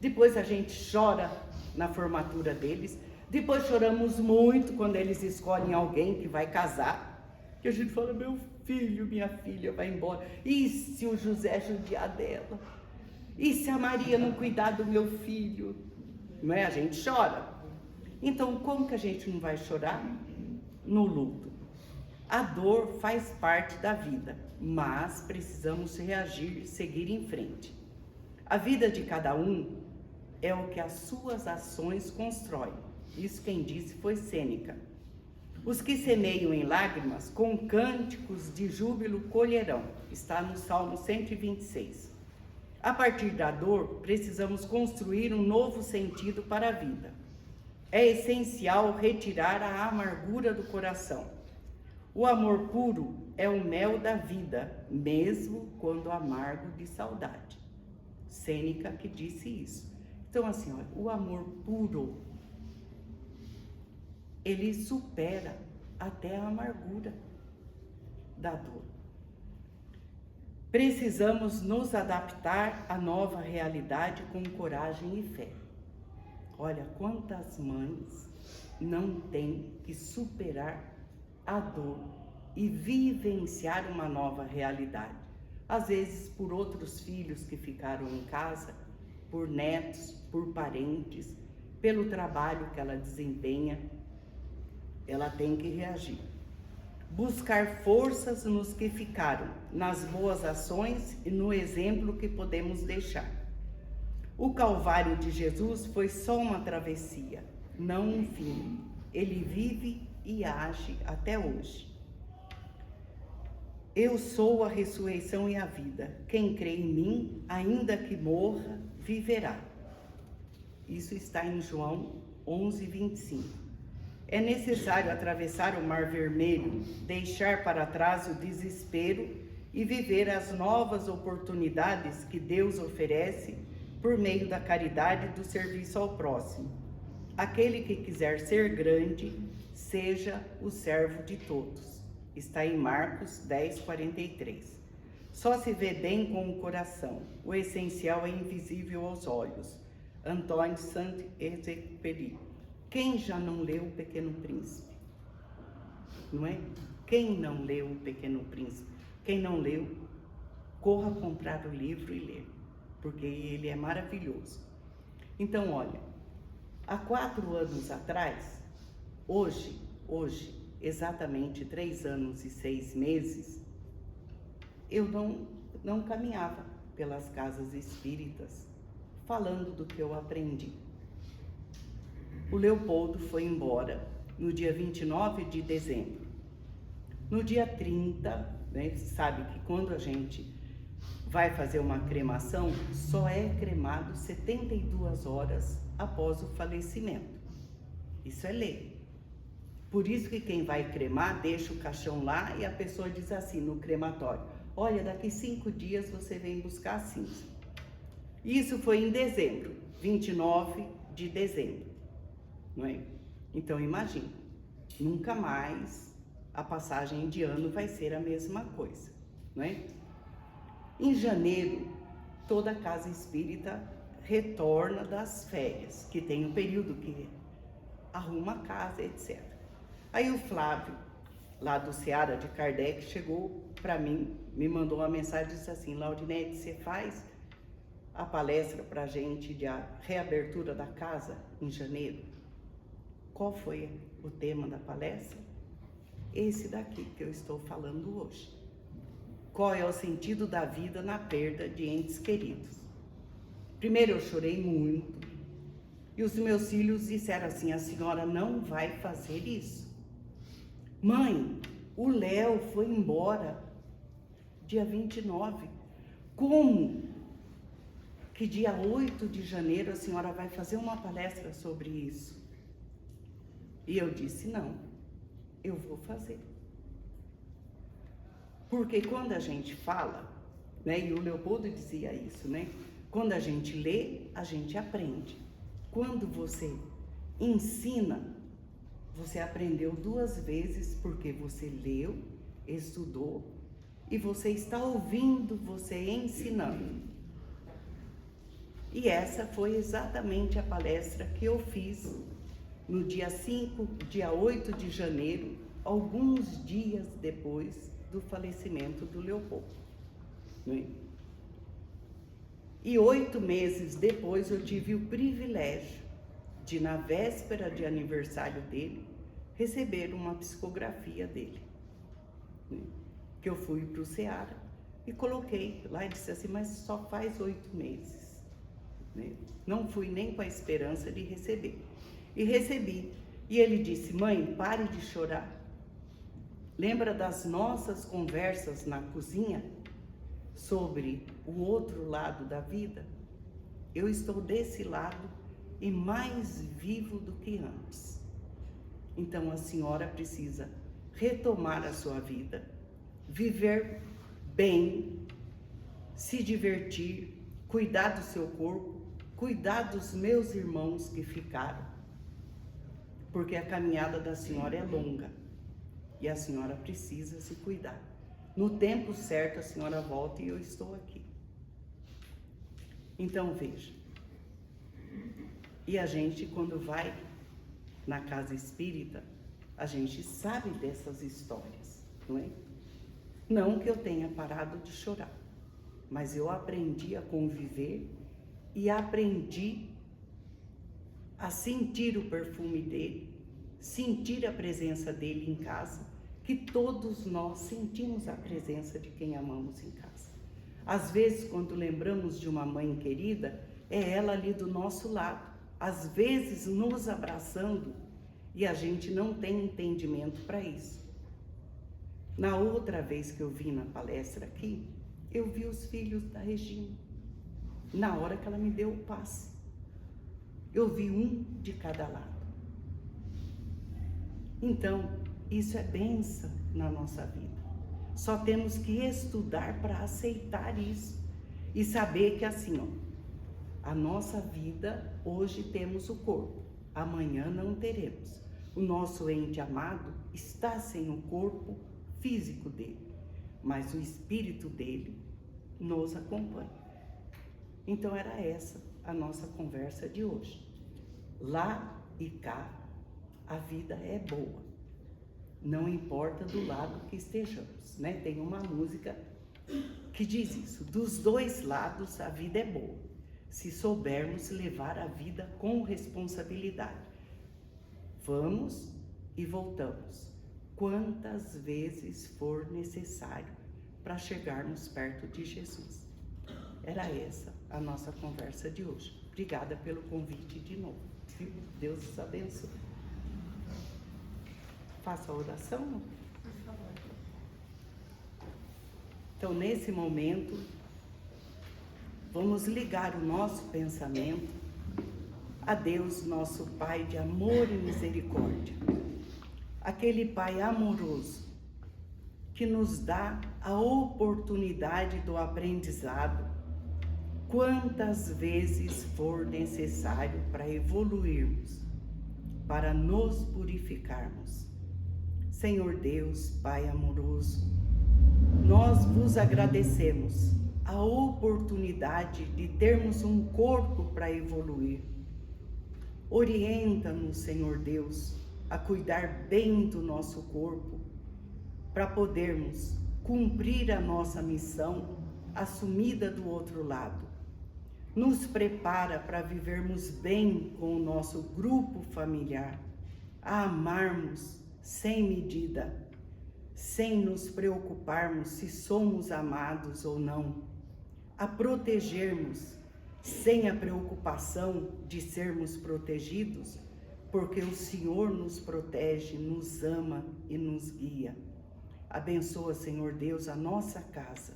Depois a gente chora na formatura deles. Depois choramos muito quando eles escolhem alguém que vai casar. Que a gente fala, meu filho, minha filha vai embora. E se o José judiar dela? E se a Maria não cuidar do meu filho? Não é? A gente chora. Então, como que a gente não vai chorar? No luto. A dor faz parte da vida, mas precisamos reagir, seguir em frente. A vida de cada um é o que as suas ações constroem. Isso quem disse foi Sêneca. Os que semeiam em lágrimas, com cânticos de júbilo colherão. Está no Salmo 126. A partir da dor, precisamos construir um novo sentido para a vida. É essencial retirar a amargura do coração. O amor puro é o mel da vida, mesmo quando amargo de saudade. Sêneca que disse isso. Então, assim, olha, o amor puro, ele supera até a amargura da dor. Precisamos nos adaptar à nova realidade com coragem e fé. Olha, quantas mães não têm que superar a dor e vivenciar uma nova realidade. Às vezes por outros filhos que ficaram em casa, por netos, por parentes, pelo trabalho que ela desempenha, ela tem que reagir. Buscar forças nos que ficaram, nas boas ações e no exemplo que podemos deixar. O Calvário de Jesus foi só uma travessia, não um fim. Ele vive e age até hoje. Eu sou a ressurreição e a vida. Quem crê em mim, ainda que morra, viverá. Isso está em João 11:25. É necessário atravessar o Mar Vermelho, deixar para trás o desespero e viver as novas oportunidades que Deus oferece por meio da caridade e do serviço ao próximo. Aquele que quiser ser grande, seja o servo de todos. Está em Marcos 10:43. Só se vê bem com o coração. O essencial é invisível aos olhos. Antoine Saint-Exupéry. Quem já não leu O Pequeno Príncipe? Não é? Quem não leu O Pequeno Príncipe? Quem não leu, corra comprar o livro e ler, porque ele é maravilhoso. Então, olha, há 4 anos atrás, hoje, exatamente 3 anos e 6 meses, eu não caminhava pelas casas espíritas falando do que eu aprendi. O Leopoldo foi embora no dia 29 de dezembro. No dia 30, né, sabe que quando a gente vai fazer uma cremação, só é cremado 72 horas após o falecimento. Isso é lei. Por isso que quem vai cremar deixa o caixão lá e a pessoa diz assim no crematório: olha, daqui 5 dias você vem buscar a cinza. Isso foi em dezembro, 29 de dezembro, não é? Então imagina, nunca mais a passagem de ano vai ser a mesma coisa, não é? Em janeiro, toda a casa espírita retorna das férias, que tem um período que arruma a casa, etc. Aí o Flávio, lá do Seara de Kardec, chegou para mim, me mandou uma mensagem e disse assim: Laudinete, você faz a palestra para a gente de a reabertura da casa em janeiro? Qual foi o tema da palestra? Esse daqui que eu estou falando hoje. Qual é o sentido da vida na perda de entes queridos? Primeiro eu chorei muito e os meus filhos disseram assim: a senhora não vai fazer isso. Mãe, o Léo foi embora dia 29. Como que dia 8 de janeiro a senhora vai fazer uma palestra sobre isso? E eu disse: não, eu vou fazer. Porque quando a gente fala, né, e o Leopoldo dizia isso, né? Quando a gente lê, a gente aprende. Quando você ensina, você aprendeu 2 vezes, porque você leu, estudou, e você está ouvindo, você ensinando. E essa foi exatamente a palestra que eu fiz no dia 8 de janeiro, alguns dias depois do falecimento do Leopoldo, né? E 8 meses depois eu tive o privilégio de, na véspera de aniversário dele, receber uma psicografia dele, né? Que eu fui para o Seara e coloquei lá e disse assim: mas só faz 8 meses, né? Não fui nem com a esperança de receber. E recebi. E ele disse: mãe, pare de chorar. Lembra das nossas conversas na cozinha sobre o outro lado da vida? Eu estou desse lado e mais vivo do que antes. Então a senhora precisa retomar a sua vida, viver bem, se divertir, cuidar do seu corpo, cuidar dos meus irmãos que ficaram, porque a caminhada da senhora é longa. E a senhora precisa se cuidar. No tempo certo a senhora volta e eu estou aqui. Então veja. E a gente, quando vai na casa espírita, a gente sabe dessas histórias, não é? Não que eu tenha parado de chorar, mas eu aprendi a conviver e aprendi a sentir o perfume dele, sentir a presença dele em casa, que todos nós sentimos a presença de quem amamos em casa. Às vezes, quando lembramos de uma mãe querida, é ela ali do nosso lado, às vezes nos abraçando, e a gente não tem entendimento para isso. Na outra vez que eu vim na palestra aqui, eu vi os filhos da Regina, na hora que ela me deu o passe. Eu vi um de cada lado. Então, isso é bênção na nossa vida. Só temos que estudar para aceitar isso e saber que assim, ó, a nossa vida, hoje temos o corpo, amanhã não teremos. O nosso ente amado está sem o corpo físico dele, mas o espírito dele nos acompanha. Então era essa a nossa conversa de hoje. Lá e cá, a vida é boa. Não importa do lado que estejamos, né? Tem uma música que diz isso. Dos dois lados, a vida é boa, se soubermos levar a vida com responsabilidade. Vamos e voltamos quantas vezes for necessário para chegarmos perto de Jesus. Era essa a nossa conversa de hoje. Obrigada pelo convite de novo. Deus os abençoe. Faça a oração. Então, nesse momento, vamos ligar o nosso pensamento a Deus, nosso Pai de amor e misericórdia. Aquele Pai amoroso que nos dá a oportunidade do aprendizado quantas vezes for necessário para evoluirmos, para nos purificarmos. Senhor Deus, Pai amoroso, nós vos agradecemos a oportunidade de termos um corpo para evoluir. Orienta-nos, Senhor Deus, a cuidar bem do nosso corpo, para podermos cumprir a nossa missão assumida do outro lado. Nos prepara para vivermos bem com o nosso grupo familiar, a amarmos sem medida, sem nos preocuparmos se somos amados ou não, a protegermos sem a preocupação de sermos protegidos, porque o Senhor nos protege, nos ama e nos guia. Abençoa, Senhor Deus, a nossa casa,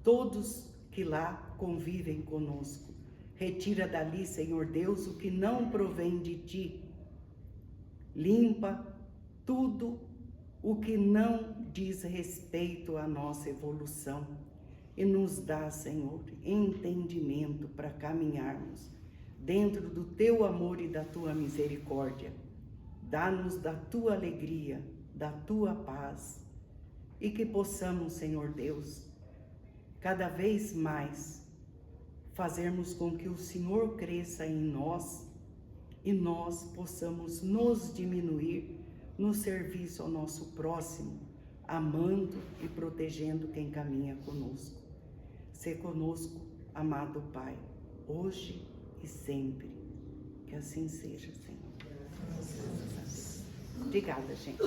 todos que lá convivem conosco. Retira dali, Senhor Deus, o que não provém de Ti. Limpa tudo o que não diz respeito à nossa evolução e nos dá, Senhor, entendimento para caminharmos dentro do Teu amor e da Tua misericórdia. Dá-nos da Tua alegria, da Tua paz e que possamos, Senhor Deus, cada vez mais fazermos com que o Senhor cresça em nós e nós possamos nos diminuir no serviço ao nosso próximo, amando e protegendo quem caminha conosco. Sê conosco, amado Pai, hoje e sempre. Que assim seja, Senhor. Obrigada, gente.